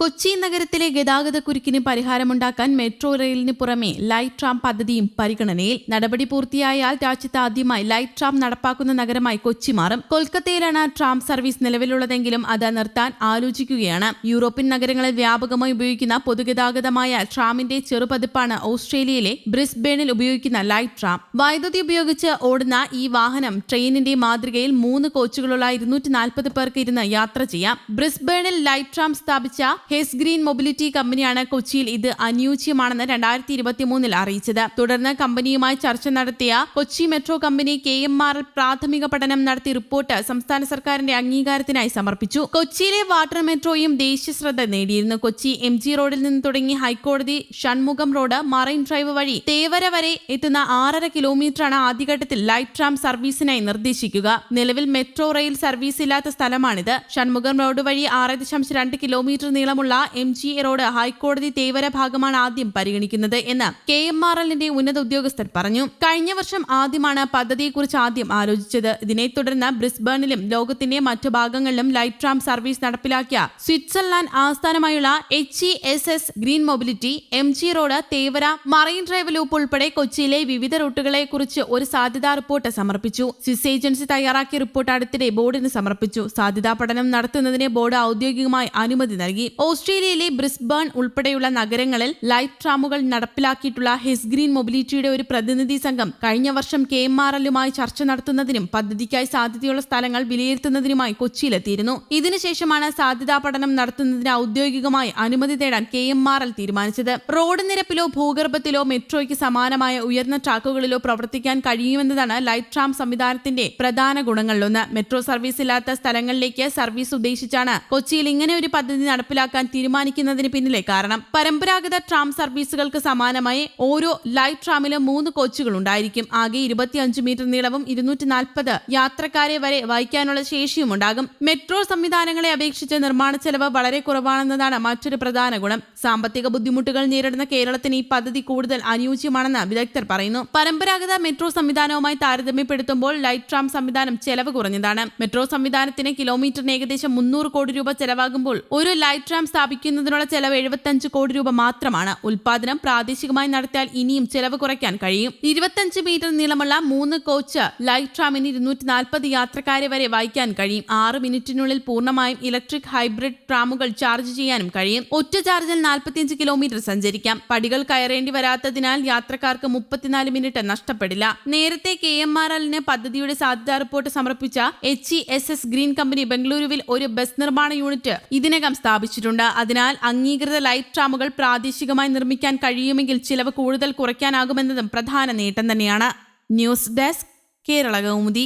കൊച്ചി നഗരത്തിലെ ഗതാഗതക്കുരുക്കിന് പരിഹാരമുണ്ടാക്കാൻ മെട്രോ റെയിലിന് പുറമെ light tram പദ്ധതിയും പരിഗണനയിൽ. നടപടി പൂർത്തിയായാൽ രാജ്യത്ത് ആദ്യമായി ലൈറ്റ് ട്രാം നടപ്പാക്കുന്ന നഗരമായി കൊച്ചി മാറും. കൊൽക്കത്തയിലാണ് ട്രാം സർവീസ് നിലവിലുള്ളതെങ്കിലും അത് നിർത്താൻ ആലോചിക്കുകയാണ്. യൂറോപ്യൻ നഗരങ്ങളിൽ വ്യാപകമായി ഉപയോഗിക്കുന്ന പൊതുഗതാഗതമായ ട്രാമിന്റെ ചെറുപതിപ്പാണ് ഓസ്ട്രേലിയയിലെ ബ്രിസ്ബേണിൽ ഉപയോഗിക്കുന്ന ലൈറ്റ് ട്രാം. വൈദ്യുതി ഉപയോഗിച്ച് ഓടുന്ന ഈ വാഹനം ട്രെയിനിന്റെ മാതൃകയിൽ 3 കോച്ചുകളുള്ള 240 പേർക്ക് ഇരുന്ന് യാത്ര ചെയ്യാം. ബ്രിസ്ബേണിൽ ലൈറ്റ് ട്രാം സ്ഥാപിച്ച ഹെസ് ഗ്രീൻ മൊബിലിറ്റി കമ്പനിയാണ് കൊച്ചിയിൽ ഇത് അനുയോജ്യമാണെന്ന് 2023 അറിയിച്ചത്. തുടർന്ന് കമ്പനിയുമായി ചർച്ച നടത്തിയ കൊച്ചി മെട്രോ കമ്പനി KMRL പ്രാഥമിക പഠനം നടത്തി റിപ്പോർട്ട് സംസ്ഥാന സർക്കാരിന്റെ അംഗീകാരത്തിനായി സമർപ്പിച്ചു. കൊച്ചിയിലെ വാട്ടർ മെട്രോയും ദേശീയ ശ്രദ്ധ നേടിയിരുന്നു. കൊച്ചി MG റോഡിൽ നിന്ന് തുടങ്ങി ഹൈക്കോടതി ഷൺമുഖം റോഡ് മറൈൻ ഡ്രൈവ് വഴി തേവര വരെ എത്തുന്ന 6.5 കിലോമീറ്ററാണ് ആദ്യഘട്ടത്തിൽ ലൈറ്റ് ട്രാം സർവീസിനായി നിർദ്ദേശിക്കുക. നിലവിൽ മെട്രോ റെയിൽ സർവീസ് ഇല്ലാത്ത സ്ഥലമാണിത്. ഷൺമുഖം റോഡ് വഴി 6.2 കിലോമീറ്റർ നീളമുള്ള MG റോഡ് ഹൈക്കോടതി തേവര ഭാഗമാണ് ആദ്യം പരിഗണിക്കുന്നത് എന്ന് KMRLന്റെ ഉന്നത ഉദ്യോഗസ്ഥർ പറഞ്ഞു. കഴിഞ്ഞ വർഷം ആദ്യമാണ് പദ്ധതിയെക്കുറിച്ച് ആദ്യം ആലോചിച്ചത്. ഇതിനെ തുടർന്ന് ബ്രിസ്ബേണിലും ലോകത്തിന്റെ മറ്റു ഭാഗങ്ങളിലും ലൈറ്റ് ട്രാം സർവീസ് നടപ്പിലാക്കിയ സ്വിറ്റ്സർലാൻഡ് ആസ്ഥാനമായുള്ള HESS green mobility MG road Thevara marine drive loop ഉൾപ്പെടെ കൊച്ചിയിലെ വിവിധ റൂട്ടുകളെക്കുറിച്ച് ഒരു സാധ്യതാ റിപ്പോർട്ട് സമർപ്പിച്ചു. സ്വിസ് ഏജൻസി തയ്യാറാക്കിയ റിപ്പോർട്ട് അടുത്തിടെ ബോർഡിന് സമർപ്പിച്ചു. സാധ്യതാ പഠനം നടത്തുന്നതിന് ബോർഡ് ഔദ്യോഗികമായി അനുമതി നൽകി. ഓസ്ട്രേലിയയിലെ ബ്രിസ്ബേൺ ഉൾപ്പെടെയുള്ള നഗരങ്ങളിൽ ലൈറ്റ് ട്രാമുകൾ നടപ്പിലാക്കിയിട്ടുള്ള ഹെസ് ഗ്രീൻ മൊബിലിറ്റിയുടെ ഒരു പ്രതിനിധി സംഘം കഴിഞ്ഞ വർഷം KMRLുമായി ചർച്ച നടത്തുന്നതിനും പദ്ധതിക്കായി സാധ്യതയുള്ള സ്ഥലങ്ങൾ വിലയിരുത്തുന്നതിനുമായി കൊച്ചിയിലെത്തിയിരുന്നു. ഇതിനുശേഷമാണ് സാധ്യതാ പഠനം നടത്തുന്നതിന് ഔദ്യോഗികമായി അനുമതി തേടാൻ KMRL തീരുമാനിച്ചത്. റോഡ് നിരപ്പിലോ ഭൂഗർഭത്തിലോ മെട്രോയ്ക്ക് സമാനമായ ഉയർന്ന ട്രാക്കുകളിലോ പ്രവർത്തിക്കാൻ കഴിയുമെന്നതാണ് ലൈറ്റ് ട്രാം സംവിധാനത്തിന്റെ പ്രധാന ഗുണങ്ങളിലൊന്ന്. മെട്രോ സർവീസ് ഇല്ലാത്ത സ്ഥലങ്ങളിലേക്ക് സർവീസ് ഉദ്ദേശിച്ചാണ് കൊച്ചിയിൽ ഇങ്ങനെ ഒരു പദ്ധതി നടപ്പിലാക്കാൻ തീരുമാനിക്കുന്നതിന് പിന്നിലെ കാരണം. പരമ്പരാഗത ട്രാം സർവീസുകൾക്ക് സമാനമായി ഓരോ ലൈറ്റ് ട്രാമിലും 3 കോച്ചുകൾ ഉണ്ടായിരിക്കും. ആകെ 25 മീറ്റർ നീളവും 240 യാത്രക്കാരെ വരെ വഹിക്കാനുള്ള ശേഷിയും ഉണ്ടാകും. മെട്രോ സംവിധാനങ്ങളെ അപേക്ഷിച്ച് നിർമ്മാണ ചെലവ് വളരെ കുറവാണെന്നതാണ് മറ്റൊരു പ്രധാന ഗുണം. സാമ്പത്തിക ബുദ്ധിമുട്ടുകൾ നേരിടുന്ന കേരളത്തിന് ഈ പദ്ധതി കൂടുതൽ അനുയോജ്യമാണെന്ന് വിദഗ്ധർ പറയുന്നു. പരമ്പരാഗത മെട്രോ സംവിധാനവുമായി താരതമ്യപ്പെടുത്തുമ്പോൾ ലൈറ്റ് ട്രാം സംവിധാനം ചെലവ് കുറഞ്ഞതാണ്. മെട്രോ സംവിധാനത്തിന് കിലോമീറ്ററിന് ഏകദേശം 300 കോടി രൂപ ചെലവാകുമ്പോൾ ഒരു ലൈറ്റ് ട്രാം സ്ഥാപിക്കുന്നതിനുള്ള ചെലവ് 75 കോടി രൂപ മാത്രമാണ്. ഉൽപാദനം പ്രാദേശികമായി നടത്തിയാൽ ഇനിയും ചെലവ് കുറയ്ക്കാൻ കഴിയും. 25 മീറ്റർ നീളമുള്ള 3 കോച്ച് ലൈറ്റ് ട്രാമിന് 240 യാത്രക്കാരെ വരെ വഹിക്കാൻ കഴിയും. 6 മിനിറ്റിനുള്ളിൽ പൂർണ്ണമായും ഇലക്ട്രിക് ഹൈബ്രിഡ് ട്രാമുകൾ ചാർജ് ചെയ്യാനും കഴിയും. ഒറ്റ ചാർജിൽ 45 കിലോമീറ്റർ സഞ്ചരിക്കാം. പടികൾ കയറേണ്ടി വരാത്തതിനാൽ യാത്രക്കാർക്ക് 34 മിനിറ്റ് നഷ്ടപ്പെടില്ല. നേരത്തെ KMRLന് പദ്ധതിയുടെ സാധ്യതാ റിപ്പോർട്ട് സമർപ്പിച്ച HESS ഗ്രീൻ കമ്പനി ബംഗളൂരുവിൽ ഒരു ബസ് നിർമ്മാണ യൂണിറ്റ് ഇതിനകം സ്ഥാപിച്ചിട്ടുണ്ട്. അതിനാൽ അംഗീകൃത ലൈറ്റ് ട്രാമുകൾ പ്രാദേശികമായി നിർമ്മിക്കാൻ കഴിയുമെങ്കിൽ ചിലവ് കൂടുതൽ കുറയ്ക്കാനാകുമെന്നതും പ്രധാന നേട്ടം തന്നെയാണ്. News desk Kerala Kaumudi.